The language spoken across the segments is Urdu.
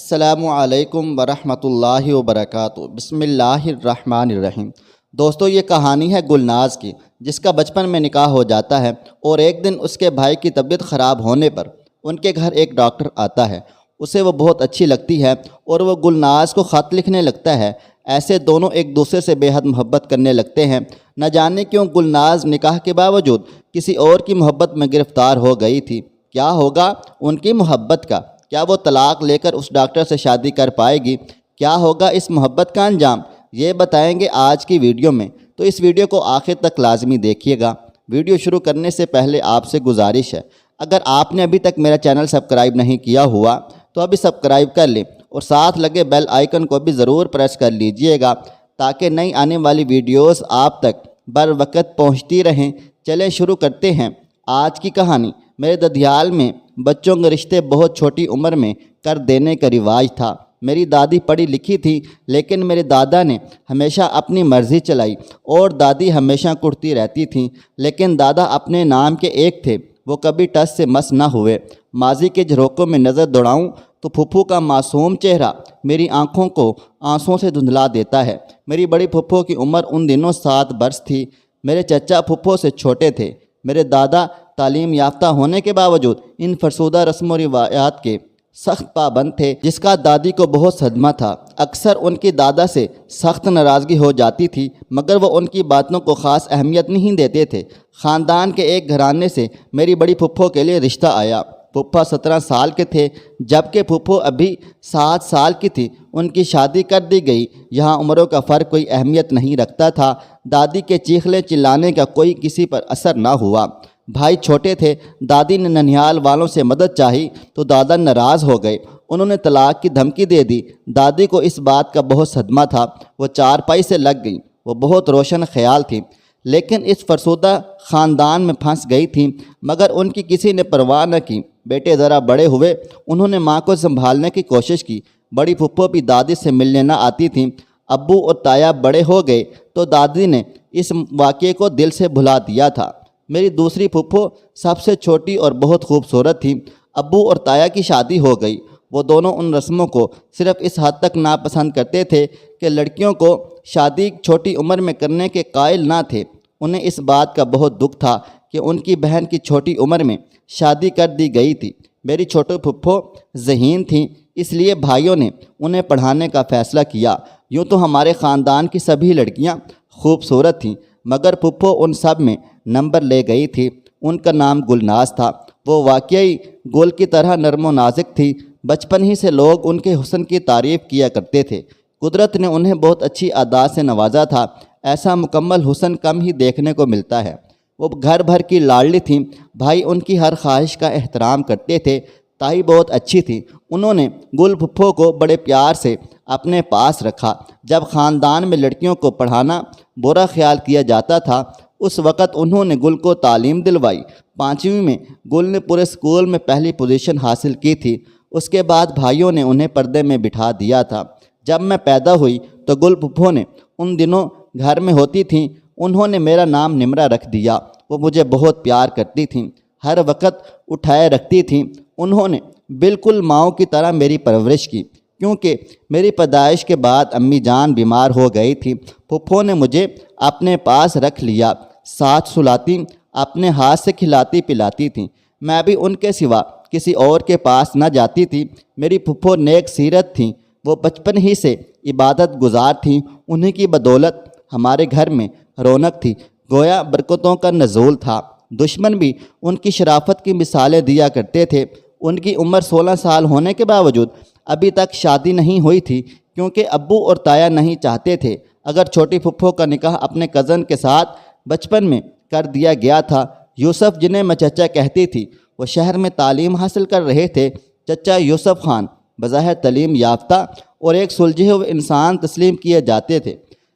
السلام علیکم ورحمۃ اللہ وبرکاتہ۔ بسم اللہ الرحمن الرحیم۔ دوستو، یہ کہانی ہے گلناز کی، جس کا بچپن میں نکاح ہو جاتا ہے اور ایک دن اس کے بھائی کی طبیعت خراب ہونے پر ان کے گھر ایک ڈاکٹر آتا ہے۔ اسے وہ بہت اچھی لگتی ہے اور وہ گلناز کو خط لکھنے لگتا ہے۔ ایسے دونوں ایک دوسرے سے بے حد محبت کرنے لگتے ہیں۔ نہ جانے کیوں گلناز نکاح کے باوجود کسی اور کی محبت میں گرفتار ہو گئی تھی۔ کیا ہوگا ان کی محبت کا؟ کیا وہ طلاق لے کر اس ڈاکٹر سے شادی کر پائے گی؟ کیا ہوگا اس محبت کا انجام؟ یہ بتائیں گے آج کی ویڈیو میں، تو اس ویڈیو کو آخر تک لازمی دیکھیے گا۔ ویڈیو شروع کرنے سے پہلے آپ سے گزارش ہے، اگر آپ نے ابھی تک میرا چینل سبسکرائب نہیں کیا ہوا تو ابھی سبسکرائب کر لیں اور ساتھ لگے بیل آئیکن کو بھی ضرور پریس کر لیجئے گا تاکہ نئی آنے والی ویڈیوز آپ تک بر وقت پہنچتی رہیں۔ چلیں شروع کرتے ہیں آج کی کہانی۔ میرے ددھیال میں بچوں کے رشتے بہت چھوٹی عمر میں کر دینے کا رواج تھا۔ میری دادی پڑھی لکھی تھی، لیکن میرے دادا نے ہمیشہ اپنی مرضی چلائی اور دادی ہمیشہ کڑتی رہتی تھیں، لیکن دادا اپنے نام کے ایک تھے، وہ کبھی ٹس سے مس نہ ہوئے۔ ماضی کے جھروکوں میں نظر دوڑاؤں تو پھپھو کا معصوم چہرہ میری آنکھوں کو آنسوں سے دھندلا دیتا ہے۔ میری بڑی پھپھو کی عمر ان دنوں 7 برس تھی۔ میرے چچا پھپھو سے چھوٹے تھے۔ میرے دادا تعلیم یافتہ ہونے کے باوجود ان فرسودہ رسم و روایات کے سخت پابند تھے، جس کا دادی کو بہت صدمہ تھا۔ اکثر ان کی دادا سے سخت ناراضگی ہو جاتی تھی، مگر وہ ان کی باتوں کو خاص اہمیت نہیں دیتے تھے۔ خاندان کے ایک گھرانے سے میری بڑی پھپھو کے لیے رشتہ آیا۔ پھپھا 17 سال کے تھے جبکہ پھپھو ابھی 7 سال کی تھی۔ ان کی شادی کر دی گئی۔ یہاں عمروں کا فرق کوئی اہمیت نہیں رکھتا تھا۔ دادی کے چیخنے چلانے کا کوئی کسی پر اثر نہ ہوا۔ بھائی چھوٹے تھے۔ دادی نے ننھیال والوں سے مدد چاہی تو دادا ناراض ہو گئے۔ انہوں نے طلاق کی دھمکی دے دی۔ دادی کو اس بات کا بہت صدمہ تھا۔ وہ چارپائی سے لگ گئیں۔ وہ بہت روشن خیال تھی، لیکن اس فرسودہ خاندان میں پھنس گئی تھیں، مگر ان کی کسی نے پرواہ نہ کی۔ بیٹے ذرا بڑے ہوئے، انہوں نے ماں کو سنبھالنے کی کوشش کی۔ بڑی پھپھو بھی دادی سے ملنے نہ آتی تھیں۔ ابو اور تایا بڑے ہو گئے تو دادی نے اس واقعے کو دل سے بھلا دیا تھا۔ میری دوسری پھپھو سب سے چھوٹی اور بہت خوبصورت تھی۔ ابو اور تایا کی شادی ہو گئی۔ وہ دونوں ان رسموں کو صرف اس حد تک ناپسند کرتے تھے کہ لڑکیوں کو شادی چھوٹی عمر میں کرنے کے قائل نہ تھے۔ انہیں اس بات کا بہت دکھ تھا کہ ان کی بہن کی چھوٹی عمر میں شادی کر دی گئی تھی۔ میری چھوٹی پھپھو ذہین تھیں، اس لیے بھائیوں نے انہیں پڑھانے کا فیصلہ کیا۔ یوں تو ہمارے خاندان کی سبھی لڑکیاں خوبصورت تھیں، مگر پھپھو ان سب میں نمبر لے گئی تھی۔ ان کا نام گلناز تھا۔ وہ واقعی گل کی طرح نرم و نازک تھی۔ بچپن ہی سے لوگ ان کے حسن کی تعریف کیا کرتے تھے۔ قدرت نے انہیں بہت اچھی عادات سے نوازا تھا۔ ایسا مکمل حسن کم ہی دیکھنے کو ملتا ہے۔ وہ گھر بھر کی لاڈلی تھیں۔ بھائی ان کی ہر خواہش کا احترام کرتے تھے۔ تائی بہت اچھی تھی۔ انہوں نے گل پھپھو کو بڑے پیار سے اپنے پاس رکھا۔ جب خاندان میں لڑکیوں کو پڑھانا برا خیال کیا جاتا تھا، اس وقت انہوں نے گل کو تعلیم دلوائی۔ 5ویں میں گل نے پورے اسکول میں پہلی پوزیشن حاصل کی تھی۔ اس کے بعد بھائیوں نے انہیں پردے میں بٹھا دیا تھا۔ جب میں پیدا ہوئی تو گل پھپھو نے ان دنوں گھر میں ہوتی تھیں۔ انہوں نے میرا نام نمرہ رکھ دیا۔ وہ مجھے بہت پیار کرتی تھیں، ہر وقت اٹھائے رکھتی تھیں۔ انہوں نے بالکل ماؤں کی طرح میری پرورش کی۔ کیونکہ میری پیدائش کے بعد امی جان بیمار ہو گئی تھی، پھپھو نے مجھے اپنے پاس رکھ لیا۔ ساتھ سلاتی، اپنے ہاتھ سے کھلاتی پلاتی تھیں۔ میں بھی ان کے سوا کسی اور کے پاس نہ جاتی تھی۔ میری پھپھو نیک سیرت تھیں۔ وہ بچپن ہی سے عبادت گزار تھیں۔ انہیں کی بدولت ہمارے گھر میں رونق تھی، گویا برکتوں کا نزول تھا۔ دشمن بھی ان کی شرافت کی مثالیں دیا کرتے تھے۔ ان کی عمر 16 سال ہونے کے باوجود ابھی تک شادی نہیں ہوئی تھی، کیونکہ ابو اور تایا نہیں چاہتے تھے۔ اگر چھوٹی پھپھو کا نکاح اپنے کزن کے ساتھ بچپن میں کر دیا گیا تھا۔ یوسف، جنہیں میں چچا کہتی تھی، وہ شہر میں تعلیم حاصل کر رہے تھے۔ چچا یوسف خان بظاہر تعلیم یافتہ اور ایک سلجھے ہوئے انسان تسلیم کیے جاتے تھے،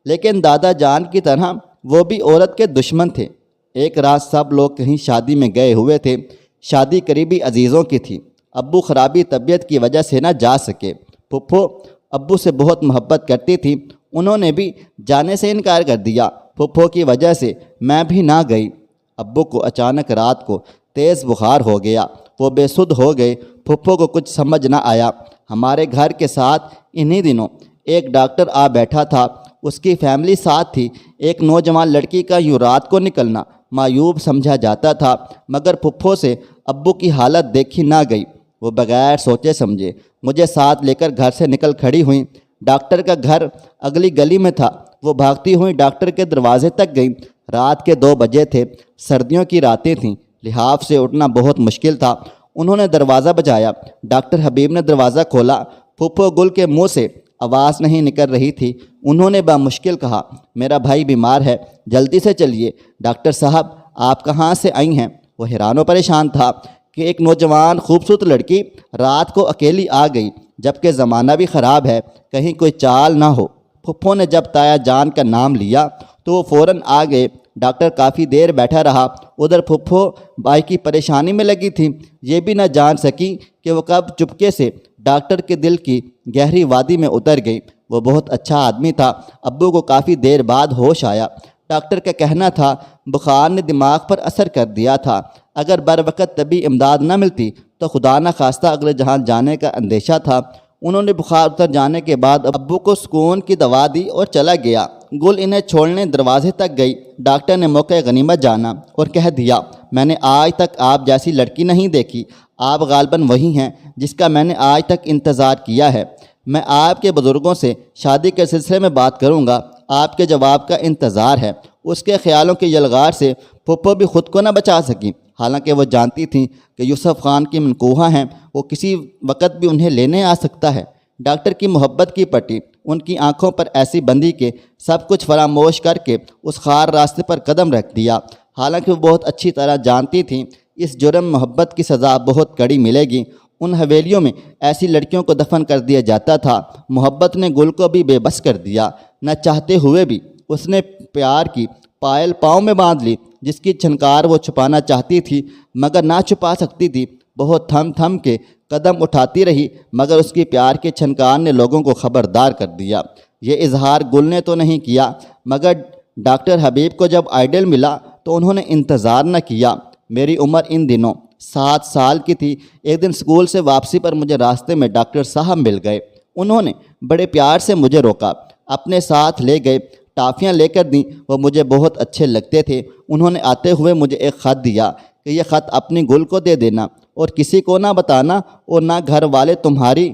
لیکن دادا جان کی طرح وہ بھی عورت کے دشمن تھے۔ ایک رات سب لوگ کہیں شادی میں گئے ہوئے تھے۔ شادی قریبی عزیزوں کی تھی۔ ابو خرابی طبیعت کی وجہ سے نہ جا سکے۔ پھپھو ابو سے بہت محبت کرتی تھی، انہوں نے بھی جانے سے انکار کر دیا۔ پھپھو کی وجہ سے میں بھی نہ گئی۔ ابو کو اچانک رات کو تیز بخار ہو گیا۔ وہ بے سدھ ہو گئے۔ پھپھو کو کچھ سمجھ نہ آیا۔ ہمارے گھر کے ساتھ انہی دنوں ایک ڈاکٹر آ بیٹھا تھا، اس کی فیملی ساتھ تھی۔ ایک نوجوان لڑکی کا یوں رات کو نکلنا معیوب سمجھا جاتا تھا، مگر پھپھو سے ابو کی حالت دیکھی نہ گئی۔ وہ بغیر سوچے سمجھے مجھے ساتھ لے کر گھر سے نکل کھڑی ہوئیں۔ ڈاکٹر کا گھر اگلی گلی میں تھا۔ وہ بھاگتی ہوئی ڈاکٹر کے دروازے تک گئیں۔ رات کے 2 بجے تھے، سردیوں کی راتیں تھیں، لحاف سے اٹھنا بہت مشکل تھا۔ انہوں نے دروازہ بجایا۔ ڈاکٹر حبیب نے دروازہ کھولا۔ پھپھو گل کے منہ سے آواز نہیں نکل رہی تھی۔ انہوں نے بامشکل کہا، میرا بھائی بیمار ہے، جلدی سے چلیے۔ ڈاکٹر صاحب آپ کہاں سے آئی ہیں؟ وہ حیران و پریشان تھا کہ ایک نوجوان خوبصورت لڑکی رات کو اکیلی آ گئی، جبکہ زمانہ بھی خراب ہے، کہیں کوئی چال نہ ہو۔ پھپھو نے جب تایا جان کا نام لیا تو وہ فوراً آ گئے۔ ڈاکٹر کافی دیر بیٹھا رہا۔ ادھر پھپھو بھائی کی پریشانی میں لگی تھی، یہ بھی نہ جان سکی کہ وہ کب چپکے سے ڈاکٹر کے دل کی گہری وادی میں اتر گئی۔ وہ بہت اچھا آدمی تھا۔ ابو کو کافی دیر بعد ہوش آیا۔ ڈاکٹر کا کہنا تھا بخار نے دماغ پر اثر کر دیا تھا، اگر بر وقت طبی امداد نہ ملتی تو خدا نہ خواستہ اگلے جہان جانے کا اندیشہ تھا۔ انہوں نے بخار اتر جانے کے بعد ابو کو سکون کی دوا دی اور چلا گیا۔ گل انہیں چھوڑنے دروازے تک گئی۔ ڈاکٹر نے موقع غنیمت جانا اور کہہ دیا، میں نے آج تک آپ جیسی لڑکی نہیں دیکھی۔ آپ غالباً وہی ہیں جس کا میں نے آج تک انتظار کیا ہے۔ میں آپ کے بزرگوں سے شادی کے سلسلے میں بات کروں گا، آپ کے جواب کا انتظار ہے۔ اس کے خیالوں کے یلغار سے پھپھو بھی خود کو نہ بچا سکی، حالانکہ وہ جانتی تھیں کہ یوسف خان کی منقوہہ ہیں، وہ کسی وقت بھی انہیں لینے آ سکتا ہے۔ ڈاکٹر کی محبت کی پٹی ان کی آنکھوں پر ایسی بندھی کہ سب کچھ فراموش کر کے اس خار راستے پر قدم رکھ دیا۔ حالانکہ وہ بہت اچھی طرح جانتی تھیں اس جرم محبت کی سزا بہت کڑی ملے گی۔ ان حویلیوں میں ایسی لڑکیوں کو دفن کر دیا جاتا تھا۔ محبت نے گل کو بھی بے بس کر دیا۔ نہ چاہتے ہوئے بھی اس نے پیار کی پائل پاؤں میں باندھ لی، جس کی چھنکار وہ چھپانا چاہتی تھی مگر نہ چھپا سکتی تھی۔ بہت تھم تھم کے قدم اٹھاتی رہی، مگر اس کی پیار کے چھنکار نے لوگوں کو خبردار کر دیا۔ یہ اظہار گل نے تو نہیں کیا، مگر ڈاکٹر حبیب کو جب آئیڈل ملا تو انہوں نے انتظار نہ کیا۔ میری عمر ان دنوں 7 سال کی تھی۔ ایک دن اسکول سے واپسی پر مجھے راستے میں ڈاکٹر صاحب مل گئے۔ انہوں نے بڑے پیار سے مجھے روکا، اپنے ساتھ لے گئے، ٹافیاں لے کر دیں۔ وہ مجھے بہت اچھے لگتے تھے۔ انہوں نے آتے ہوئے مجھے ایک خط دیا کہ یہ خط اپنی گل کو دے دینا اور کسی کو نہ بتانا، اور نہ گھر والے تمہاری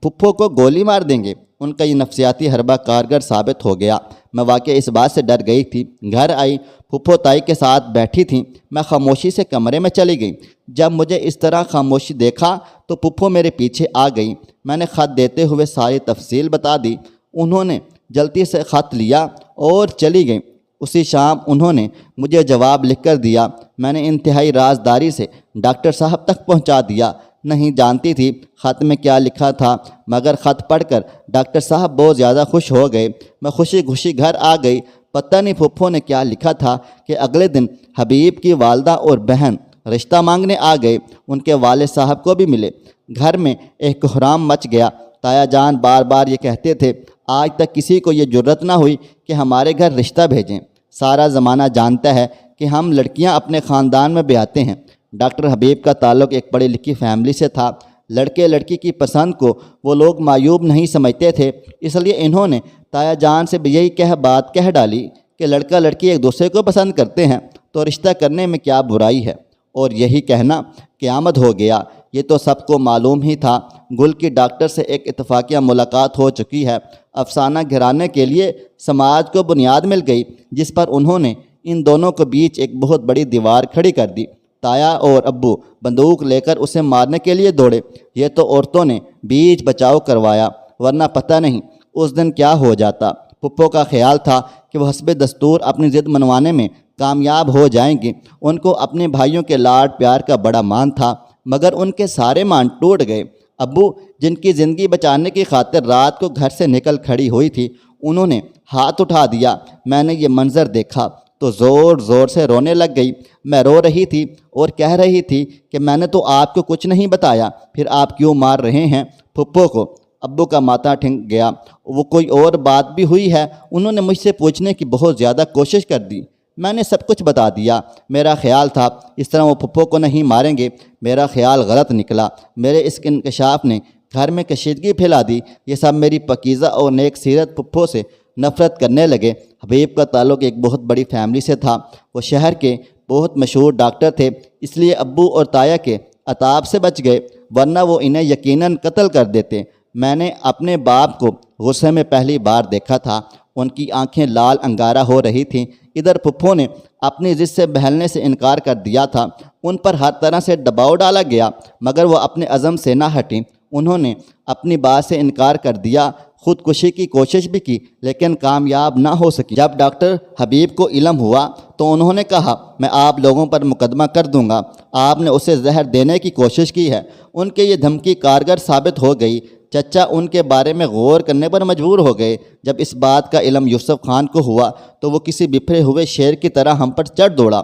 پھپھو کو گولی مار دیں گے۔ ان کا یہ نفسیاتی حربہ کارگر ثابت ہو گیا۔ میں واقعی اس بات سے ڈر گئی تھی۔ گھر آئی، پھپھو تائی کے ساتھ بیٹھی تھیں۔ میں خاموشی سے کمرے میں چلی گئی۔ جب مجھے اس طرح خاموشی دیکھا تو پھپھو میرے پیچھے آ گئی۔ میں نے خط دیتے ہوئے ساری تفصیل بتا دی۔ انہوں نے جلدی سے خط لیا اور چلی گئیں۔ اسی شام انہوں نے مجھے جواب لکھ کر دیا۔ میں نے انتہائی رازداری سے ڈاکٹر صاحب تک پہنچا دیا۔ نہیں جانتی تھی خط میں کیا لکھا تھا، مگر خط پڑھ کر ڈاکٹر صاحب بہت زیادہ خوش ہو گئے۔ میں خوشی خوشی گھر آ گئی۔ پتہ نہیں پھپھو نے کیا لکھا تھا کہ اگلے دن حبیب کی والدہ اور بہن رشتہ مانگنے آ گئے۔ ان کے والد صاحب کو بھی ملے۔ گھر میں ایک کوہرام مچ گیا۔ تایا جان بار بار یہ کہتے تھے، آج تک کسی کو یہ جرت نہ ہوئی کہ ہمارے گھر رشتہ بھیجیں۔ سارا زمانہ جانتا ہے کہ ہم لڑکیاں اپنے خاندان میں بیاہتے ہیں۔ ڈاکٹر حبیب کا تعلق ایک پڑھی لکھی فیملی سے تھا۔ لڑکے لڑکی کی پسند کو وہ لوگ معیوب نہیں سمجھتے تھے، اس لیے انہوں نے تایا جان سے بھی یہی بات کہہ ڈالی کہ لڑکا لڑکی ایک دوسرے کو پسند کرتے ہیں تو رشتہ کرنے میں کیا برائی ہے، اور یہی کہنا قیامت ہو گیا۔ یہ تو سب کو معلوم ہی تھا۔ گل کی ڈاکٹر سے ایک اتفاقیہ ملاقات ہو چکی ہے۔ افسانہ گھرانے کے لیے سماج کو بنیاد مل گئی، جس پر انہوں نے ان دونوں کے بیچ ایک بہت بڑی دیوار کھڑی کر دی۔ تایا اور ابو بندوق لے کر اسے مارنے کے لیے دوڑے۔ یہ تو عورتوں نے بیچ بچاؤ کروایا، ورنہ پتہ نہیں اس دن کیا ہو جاتا۔ پھپھو کا خیال تھا کہ وہ حسب دستور اپنی ضد منوانے میں کامیاب ہو جائیں گی۔ ان کو اپنے بھائیوں کے لاڈ پیار کا بڑا مان تھا، مگر ان کے سارے مان ٹوٹ گئے۔ ابو جن کی زندگی بچانے کی خاطر رات کو گھر سے نکل کھڑی ہوئی تھی، انہوں نے ہاتھ اٹھا دیا۔ میں نے یہ منظر دیکھا تو زور زور سے رونے لگ گئی۔ میں رو رہی تھی اور کہہ رہی تھی کہ میں نے تو آپ کو کچھ نہیں بتایا، پھر آپ کیوں مار رہے ہیں پھپھو کو؟ ابو کا ماتھا ٹھنک گیا۔ وہ کوئی اور بات بھی ہوئی ہے؟ انہوں نے مجھ سے پوچھنے کی بہت زیادہ کوشش کر دی، میں نے سب کچھ بتا دیا۔ میرا خیال تھا اس طرح وہ پھپھو کو نہیں ماریں گے، میرا خیال غلط نکلا۔ میرے اس انکشاف نے گھر میں کشیدگی پھیلا دی۔ یہ سب میری پاکیزہ اور نیک سیرت پھپھو سے نفرت کرنے لگے۔ حبیب کا تعلق ایک بہت بڑی فیملی سے تھا۔ وہ شہر کے بہت مشہور ڈاکٹر تھے، اس لیے ابو اور تایا کے عتاب سے بچ گئے، ورنہ وہ انہیں یقیناً قتل کر دیتے۔ میں نے اپنے باپ کو غصے میں پہلی بار دیکھا تھا۔ ان کی آنکھیں لال انگارہ ہو رہی تھیں۔ ادھر پھپھو نے اپنی ضد سے بہلنے سے انکار کر دیا تھا۔ ان پر ہر طرح سے دباؤ ڈالا گیا، مگر وہ اپنے عزم سے نہ ہٹیں۔ انہوں نے اپنی بات سے انکار کر دیا، خودکشی کی کوشش بھی کی، لیکن کامیاب نہ ہو سکی۔ جب ڈاکٹر حبیب کو علم ہوا تو انہوں نے کہا، میں آپ لوگوں پر مقدمہ کر دوں گا، آپ نے اسے زہر دینے کی کوشش کی ہے۔ ان کے یہ دھمکی کارگر ثابت ہو گئی۔ چچا ان کے بارے میں غور کرنے پر مجبور ہو گئے۔ جب اس بات کا علم یوسف خان کو ہوا تو وہ کسی بپھرے ہوئے شیر کی طرح ہم پر چڑھ دوڑا۔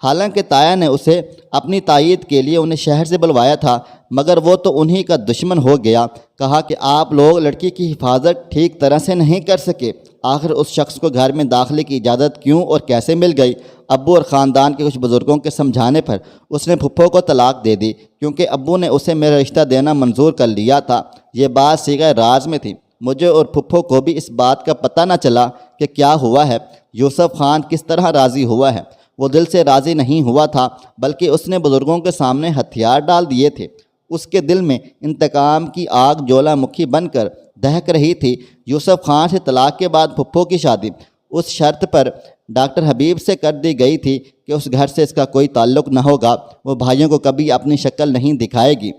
حالانکہ تایا نے اسے اپنی تائید کے لیے انہیں شہر سے بلوایا تھا، مگر وہ تو انہی کا دشمن ہو گیا۔ کہا کہ آپ لوگ لڑکی کی حفاظت ٹھیک طرح سے نہیں کر سکے۔ آخر اس شخص کو گھر میں داخلے کی اجازت کیوں اور کیسے مل گئی؟ ابو اور خاندان کے کچھ بزرگوں کے سمجھانے پر اس نے پھپھو کو طلاق دے دی، کیونکہ ابو نے اسے میرا رشتہ دینا منظور کر لیا تھا۔ یہ بات صیغہ راز میں تھی۔ مجھے اور پھپھو کو بھی اس بات کا پتہ نہ چلا کہ کیا ہوا ہے، یوسف خان کس طرح راضی ہوا ہے۔ وہ دل سے راضی نہیں ہوا تھا، بلکہ اس نے بزرگوں کے سامنے ہتھیار ڈال دیے تھے۔ اس کے دل میں انتقام کی آگ جولا مکھی بن کر دہک رہی تھی۔ یوسف خان سے طلاق کے بعد پھپھو کی شادی اس شرط پر ڈاکٹر حبیب سے کر دی گئی تھی کہ اس گھر سے اس کا کوئی تعلق نہ ہوگا، وہ بھائیوں کو کبھی اپنی شکل نہیں دکھائے گی۔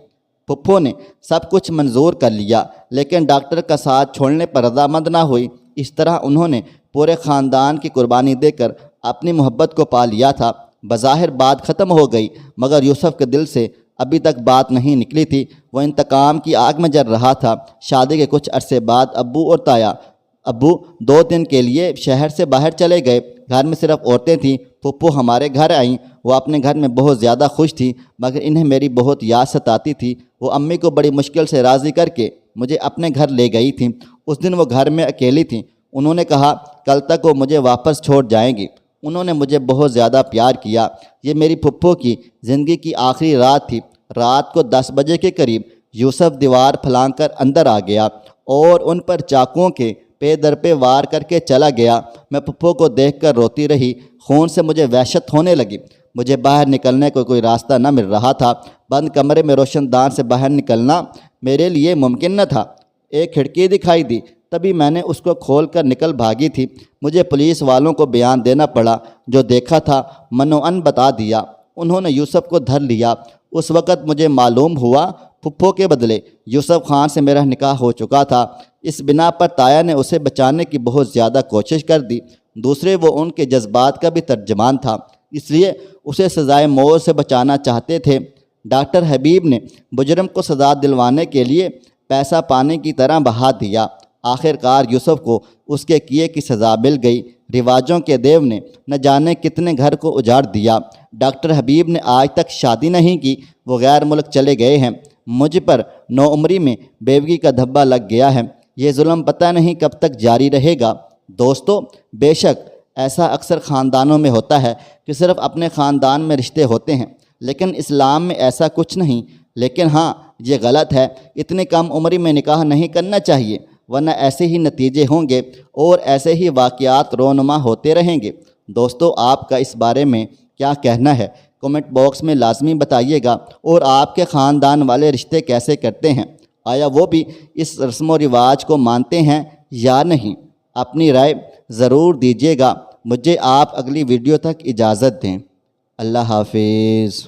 پھپھو نے سب کچھ منظور کر لیا، لیکن ڈاکٹر کا ساتھ چھوڑنے پر رضامند نہ ہوئی۔ اس طرح انہوں نے پورے خاندان کی قربانی دے کر اپنی محبت کو پا لیا تھا۔ بظاہر بات ختم ہو گئی، مگر یوسف کے دل سے ابھی تک بات نہیں نکلی تھی۔ وہ انتقام کی آگ میں جل رہا تھا۔ شادی کے کچھ عرصے بعد ابو اور تایا 2 دن کے لیے شہر سے باہر چلے گئے۔ گھر میں صرف عورتیں تھیں۔ پھپھو ہمارے گھر آئیں۔ وہ اپنے گھر میں بہت زیادہ خوش تھی، مگر انہیں میری بہت یاد ستاتی تھی۔ وہ امی کو بڑی مشکل سے راضی کر کے مجھے اپنے گھر لے گئی تھیں۔ اس دن وہ گھر میں اکیلی تھیں۔ انہوں نے کہا کل تک وہ مجھے واپس چھوڑ جائیں گی۔ انہوں نے مجھے بہت زیادہ پیار کیا۔ یہ میری پھپھو کی زندگی کی آخری رات تھی۔ رات کو 10 بجے کے قریب یوسف دیوار پھلانگ کر اندر آ گیا اور ان پر چاقوؤں کے پے در پہ وار کر کے چلا گیا۔ میں پھپھو کو دیکھ کر روتی رہی۔ خون سے مجھے وحشت ہونے لگی۔ مجھے باہر نکلنے کو کوئی راستہ نہ مل رہا تھا۔ بند کمرے میں روشن دان سے باہر نکلنا میرے لیے ممکن نہ تھا۔ ایک کھڑکی دکھائی دی، تبھی میں نے اس کو کھول کر نکل بھاگی تھی۔ مجھے پولیس والوں کو بیان دینا پڑا۔ جو دیکھا تھا منوعاً بتا دیا۔ انہوں نے یوسف کو دھر لیا۔ اس وقت مجھے معلوم ہوا پھپھو کے بدلے یوسف خان سے میرا نکاح ہو چکا تھا۔ اس بنا پر تایا نے اسے بچانے کی بہت زیادہ کوشش کر دی۔ دوسرے وہ ان کے جذبات کا بھی ترجمان تھا، اس لیے اسے سزائے موت سے بچانا چاہتے تھے۔ ڈاکٹر حبیب نے مجرم کو سزا دلوانے کے لیے پیسہ پانی کی طرح بہا دیا۔ آخر کار یوسف کو اس کے کیے کی سزا مل گئی۔ رواجوں کے دیو نے نہ جانے کتنے گھر کو اجاڑ دیا۔ ڈاکٹر حبیب نے آج تک شادی نہیں کی، وہ غیر ملک چلے گئے ہیں۔ مجھ پر 9 عمری میں بیوگی کا دھبا لگ گیا ہے۔ یہ ظلم پتہ نہیں کب تک جاری رہے گا۔ دوستو، بے شک ایسا اکثر خاندانوں میں ہوتا ہے کہ صرف اپنے خاندان میں رشتے ہوتے ہیں، لیکن اسلام میں ایسا کچھ نہیں۔ لیکن ہاں، یہ غلط ہے۔ اتنی کم عمری میں نکاح نہیں کرنا چاہیے، ورنہ ایسے ہی نتیجے ہوں گے اور ایسے ہی واقعات رونما ہوتے رہیں گے۔ دوستو، آپ کا اس بارے میں کیا کہنا ہے؟ کمنٹ باکس میں لازمی بتائیے گا۔ اور آپ کے خاندان والے رشتے کیسے کرتے ہیں؟ آیا وہ بھی اس رسم و رواج کو مانتے ہیں یا نہیں؟ اپنی رائے ضرور دیجیے گا۔ مجھے آپ اگلی ویڈیو تک اجازت دیں۔ اللہ حافظ۔